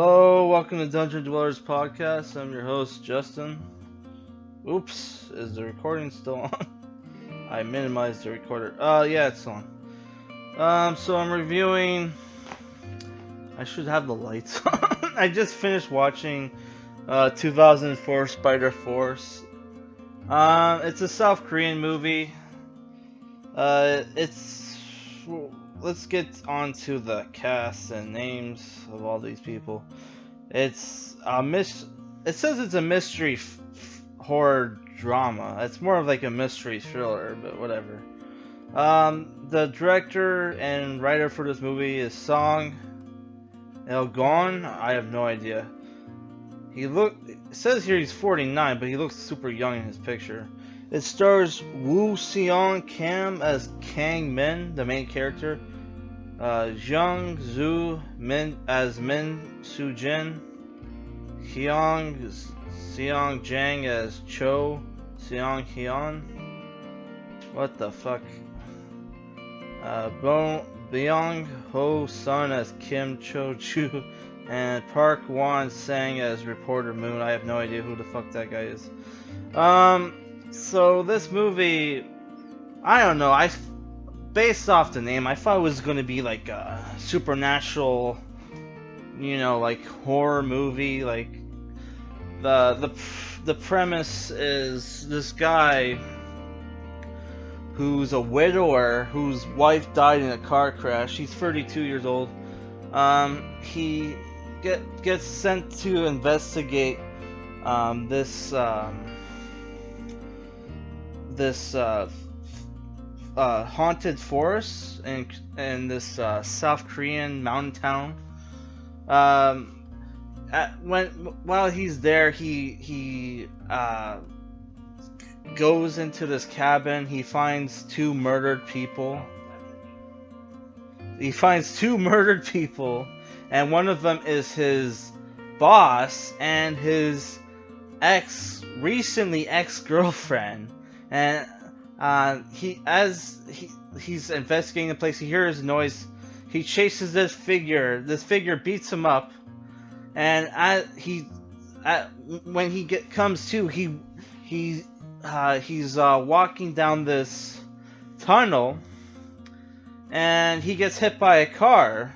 Hello, welcome to Dungeon Dwellers Podcast. I'm your host, Justin. Oops, is the recording still on? I minimized the recorder. Yeah, it's on. So I'm reviewing. I should have the lights on. I just finished watching 2004 Spider Force. It's a South Korean movie. It's. Let's get on to the cast and names of all these people. It's a It says it's a mystery horror drama. It's more of like a mystery thriller, but whatever. The director and writer for this movie is Song Il-Gon. I have no idea. It says here he's 49, but he looks super young in his picture. It stars Woo Seong Kim as Kang Min, the main character. Jung Zhu Min as Min Soo Jin. Seong Jang as Cho Seong Hyun. What the fuck? Byung Ho Sun as Kim Cho Chu. And Park Won Sang as Reporter Moon. I have no idea who the fuck that guy is. So this movie, I don't know. Based off the name, I thought it was gonna be like a supernatural, like horror movie. Like the premise is this guy who's a widower whose wife died in a car crash. He's 32 years old. He gets sent to investigate this haunted forest in this South Korean mountain town. While he's there, he goes into this cabin. He finds two murdered people. And one of them is his boss and his recently ex-girlfriend. And he's investigating the place, he hears a noise. He chases this figure. This figure beats him up, and when he comes to, he's walking down this tunnel, and he gets hit by a car.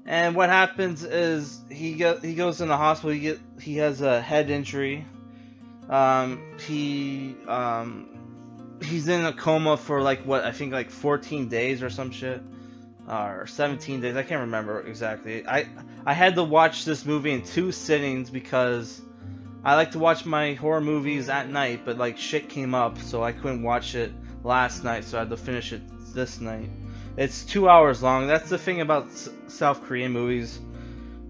And what happens is he goes in the hospital. He has a head injury. He's in a coma for I think 14 days or some shit, or 17 days. I can't remember exactly. I had to watch this movie in 2 sittings because I like to watch my horror movies at night, but shit came up, so I couldn't watch it last night, so I had to finish it this night. It's 2 hours long. That's the thing about South Korean movies.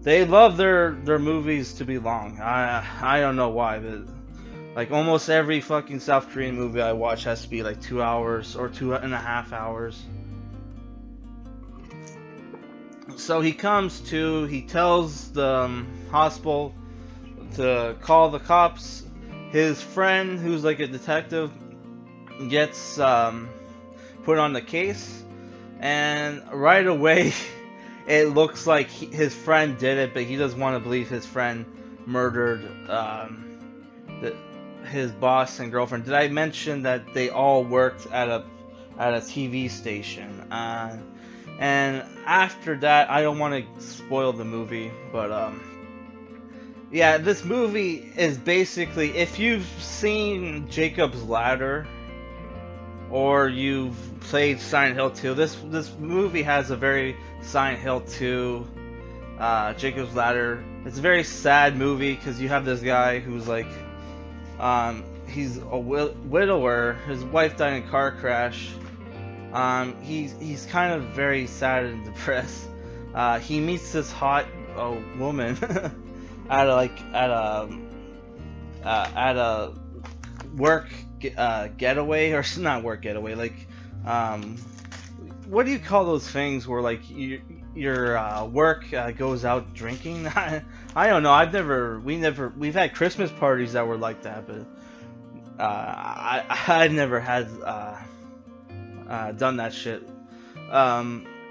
They love their movies to be long. I don't know why, but almost every fucking South Korean movie I watch has to be 2 hours or 2.5 hours. So he tells the hospital to call the cops. His friend, who's a detective, gets put on the case, and right away it looks like his friend did it, but he doesn't want to believe his friend murdered his boss and girlfriend. Did I mention that they all worked at a TV station? And after that, I don't want to spoil the movie, but yeah, this movie is basically, if you've seen Jacob's Ladder or you've played Silent Hill 2, this movie has a very Silent Hill 2, Jacob's Ladder. It's a very sad movie because you have this guy who's he's a widower. His wife died in a car crash. He's kind of very sad and depressed. He meets this hot woman at a work getaway, or not work getaway. What do you call those things where your work goes out drinking? I don't know. We've had Christmas parties that were like that, but I've never had done that shit.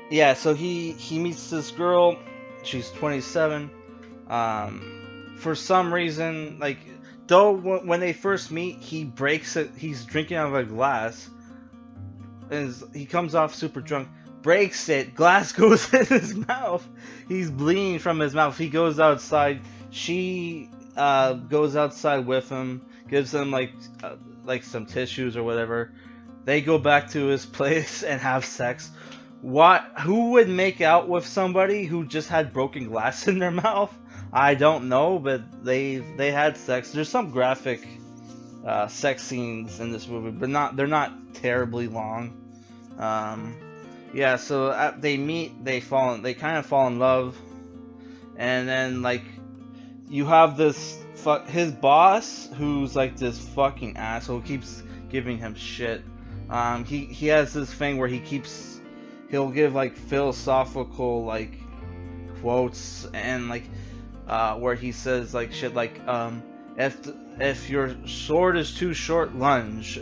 Yeah, so he meets this girl. she's 27. For some reason, like, though when they first meet, he breaks it. He's drinking out of a glass, and he comes off super drunk. Breaks it. Glass goes in his mouth. He's bleeding from his mouth. He goes outside. She goes outside with him. Gives him like some tissues or whatever. They go back to his place and have sex. What? Who would make out with somebody who just had broken glass in their mouth? I don't know, but they had sex. There's some graphic sex scenes in this movie, but they're not terribly long. Yeah, so they meet, they kind of fall in love, and then like you have his boss who's like this fucking asshole, keeps giving him shit. He has this thing where he'll give like philosophical like quotes and like where he says like shit like if your sword is too short, lunge.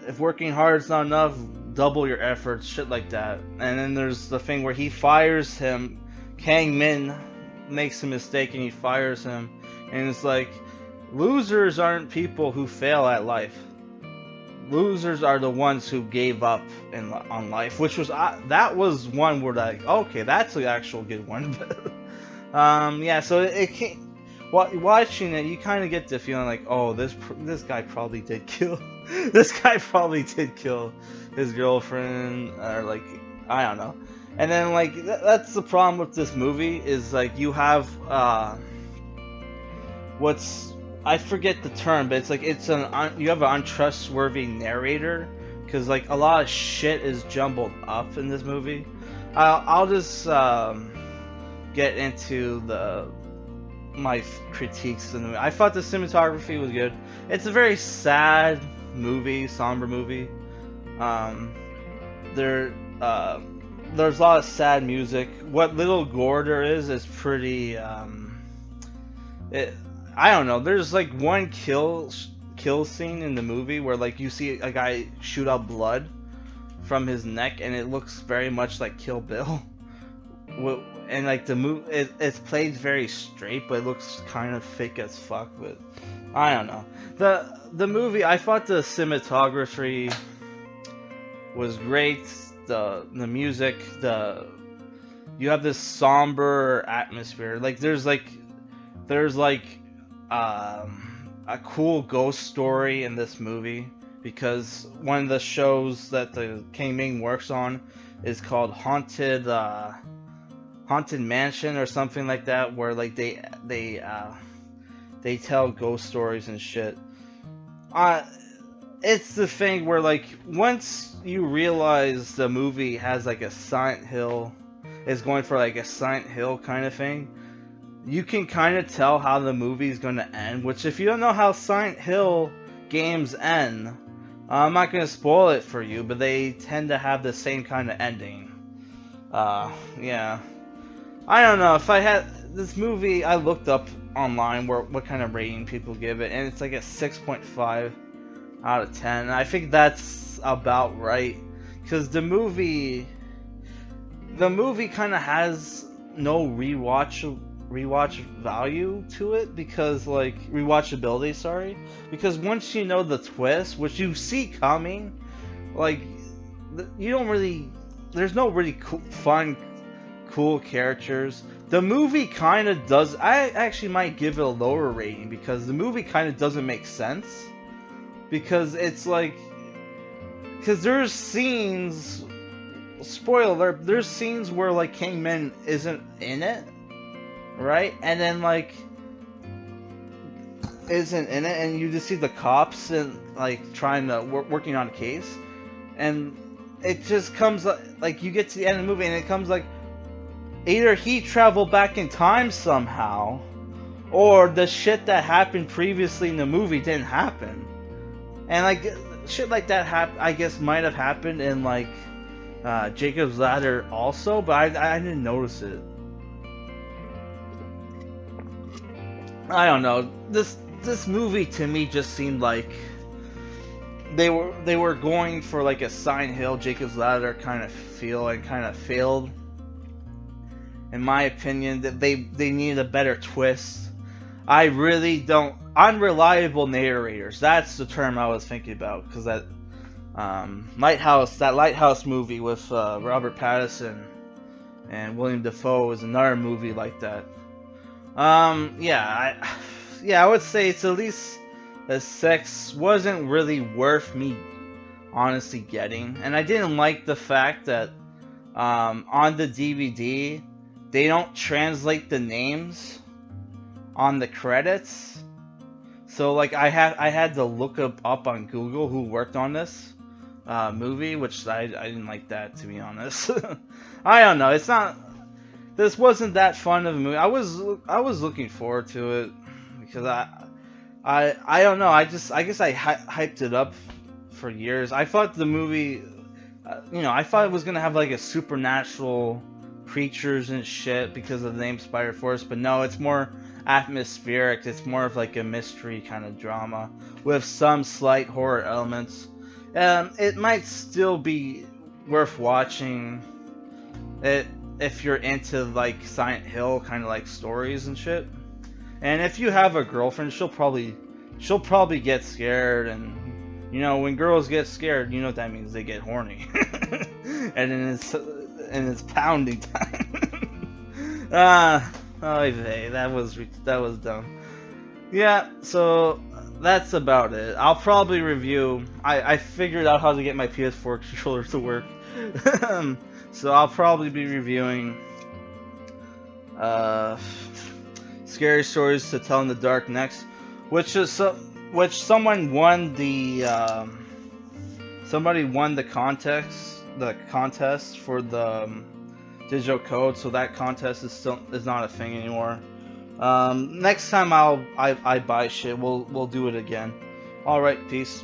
If working hard is not enough, double your efforts, shit like that. And then there's the thing where he fires him. Kang Min makes a mistake and he fires him, and it's like, losers aren't people who fail at life. Losers are the ones who gave up on life, which was that was one where like, okay, that's the actual good one. Yeah, so it can't. Watching it, you kind of get the feeling like, oh, this guy probably did kill, this guy probably did kill his girlfriend, or like, I don't know. And then like that's the problem with this movie is like you have I forget the term, but it's like you have an untrustworthy narrator, because like a lot of shit is jumbled up in this movie. I'll just get into my critiques in the movie. I thought the cinematography was good. It's a very sad movie, somber movie. There's a lot of sad music. What little gore there is pretty. I don't know. There's like one kill scene in the movie where like you see a guy shoot out blood from his neck, and it looks very much like Kill Bill. And like it's played very straight, but it looks kind of fake as fuck. But I don't know. The movie, I thought the cinematography was great. The music, you have this somber atmosphere. Like there's a cool ghost story in this movie, because one of the shows that the King Ming works on is called Haunted Mansion or something like that, where like they tell ghost stories and shit. It's the thing where like once you realize the movie has like a Silent Hill, is going for like a Silent Hill kind of thing, you can kind of tell how the movie is going to end. Which, if you don't know how Silent Hill games end, I'm not going to spoil it for you, but they tend to have the same kind of ending. Yeah. I don't know, if I had this movie, I looked up online what kind of rating people give it, and it's like a 6.5 out of 10. And I think that's about right, because the movie kind of has no rewatch value to it, because like rewatchability, sorry, because once you know the twist, which you see coming, like you don't really, there's no really cool characters. The movie kind of does. I actually might give it a lower rating, because the movie kind of doesn't make sense, because it's like, because there's scenes, spoiler alert, there's scenes where like King Min isn't in it, right? And then like isn't in it, and you just see the cops and like trying to working on a case, and it just comes like you get to the end of the movie and it comes like either he traveled back in time somehow, or the shit that happened previously in the movie didn't happen. And like shit like that I guess might have happened in like Jacob's Ladder also, but I didn't notice it. I don't know. This movie to me just seemed like they were going for like a Silent Hill, Jacob's Ladder kind of feel, and kind of failed. In my opinion, that they needed a better twist. I really don't. Unreliable narrators. That's the term I was thinking about, because that Lighthouse movie with Robert Pattinson and William Dafoe is another movie like that. Yeah, I would say it's at least the sex wasn't really worth me honestly getting, and I didn't like the fact that on the DVD they don't translate the names on the credits. So like I had to look up on Google who worked on this movie, which I didn't like that, to be honest. I don't know. It's not. This wasn't that fun of a movie. I was looking forward to it because I don't know. I guess I hyped it up for years. I thought the movie, I thought it was gonna have like a supernatural creatures and shit because of the name Spider Force, but no, it's more atmospheric. It's more of like a mystery kind of drama with some slight horror elements. It might still be worth watching it if you're into like Silent Hill kind of like stories and shit. And if you have a girlfriend, she'll probably get scared, and when girls get scared, you know what that means, they get horny. And it's pounding time. That was dumb. Yeah, so that's about it. I'll probably review. I figured out how to get my PS4 controller to work. So I'll probably be reviewing Scary Stories to Tell in the Dark next, which someone won somebody won the contest for the digital code, so that contest is not a thing anymore. Next time I buy shit, we'll do it again. All right, peace.